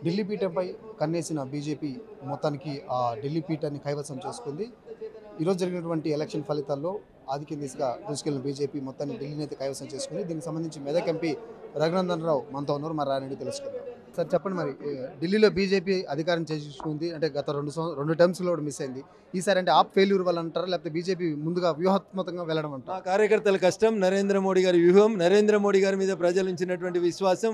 Delhi పీఠంపై కన్నేసిన BJP మొత్తానికి ఆ ఢిల్లీ పీఠాన్ని కైవసం చేసుకుంది. ఈరోజు జరిగినటువంటి ఎలక్షన్ ఫలితాల్లో ఆధిక్యం దిశగా దూసుకెళ్లిన బీజేపీ మొత్తాన్ని ఢిల్లీని అయితే కైవసం చేసుకుంది. దీనికి సంబంధించి మెదక్ ఎంపీ రఘునందన్ రావు మనతో ఉన్నారు. మరి ఆయన తెలుసుకుందాం. సార్ చెప్పండి, మరి ఢిల్లీలో బీజేపీ అధికారం చేజించుకుంది. అంటే గత రెండు టర్మ్స్లో కూడా మిస్ అయింది. ఈసారి అంటే ఆప్ ఫెయిల్యూర్ వల్ల అంటారా, లేకపోతే బీజేపీ ముందుగా వ్యూహాత్మకంగా వెళ్ళడం మా అంటారా? కార్యకర్తల కష్టం, నరేంద్ర మోడీ గారి వ్యూహం, నరేంద్ర మోడీ గారి మీద ప్రజలు ఉంచినటువంటి విశ్వాసం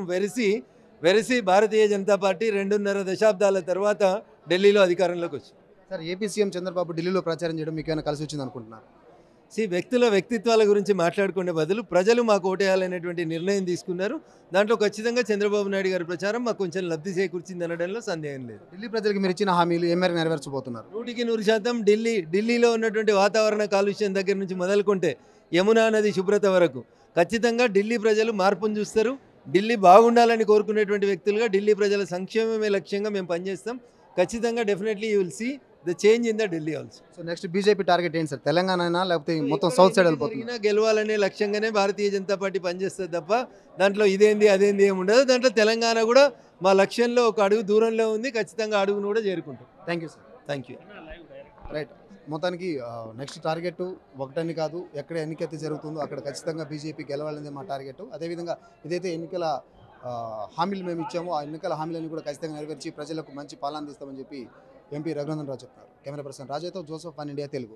వెరసి భారతీయ జనతా పార్టీ 2.5 దశాబ్దాల తర్వాత ఢిల్లీలో అధికారంలోకి వచ్చింది. సార్, ఏపీ సీఎం చంద్రబాబు ఢిల్లీలో ప్రచారం చేయడం మీకు ఏమైనా కలిసి వచ్చింది అనుకుంటున్నారు? వ్యక్తిత్వాల గురించి మాట్లాడుకునే బదులు ప్రజలు మాకు ఓటేయాలనేటువంటి నిర్ణయం తీసుకున్నారు. దాంట్లో ఖచ్చితంగా చంద్రబాబు నాయుడు గారి ప్రచారం మాకు కొంచెం లబ్ధి చేకూర్చింది అనడంలో సందేహం లేదు. ఢిల్లీ ప్రజలకు మీరు ఇచ్చిన హామీలు ఏ మేరకు నెరవేర్చబోతున్నారు? 100% ఢిల్లీలో ఉన్నటువంటి వాతావరణ కాలుష్యం దగ్గర నుంచి మొదలుకుంటే యమునా నది శుభ్రత వరకు ఖచ్చితంగా ఢిల్లీ ప్రజలు మార్పును చూస్తారు. ఢిల్లీ బాగుండాలని కోరుకునేటువంటి వ్యక్తులుగా ఢిల్లీ ప్రజల సంక్షేమమే లక్ష్యంగా మేము పనిచేస్తాం. ఖచ్చితంగా definitely you will see the change in the Delhi also. So next BJP target ఏంటి సార్? తెలంగాణ లేకపోతే మొత్తం సౌత్ సైడ్ వెళ్ళిపోతుంది? గెలవాలనే లక్ష్యంగానే భారతీయ జనతా పార్టీ పనిచేస్తుంది తప్ప దాంట్లో ఇదేంది అదేంది ఏమి ఉండదు. దాంట్లో తెలంగాణ కూడా మా లక్ష్యంలో ఒక అడుగు దూరంలో ఉంది. ఖచ్చితంగా అడుగును కూడా చేరుకుంటాం. Thank you sir. Thank you. Right, మొత్తానికి నెక్స్ట్ టార్గెట్ ఒకటని కాదు, ఎక్కడ ఎన్నికైతే జరుగుతుందో అక్కడ ఖచ్చితంగా బీజేపీ గెలవాలనేది మా టార్గెట్. అదేవిధంగా ఇదైతే ఎన్నికల హామీలు మేము ఇచ్చామో ఆ ఎన్నికల హామీలన్నీ కూడా ఖచ్చితంగా నెరవేర్చి ప్రజలకు మంచి పాలన అందిస్తామని చెప్పి ఎంపీ రఘునందన్ రావు చెప్తున్నారు. కెమెరా పర్సన్ రాజయ్తో జోసఫ్, వన్ ఇండియా తెలుగు.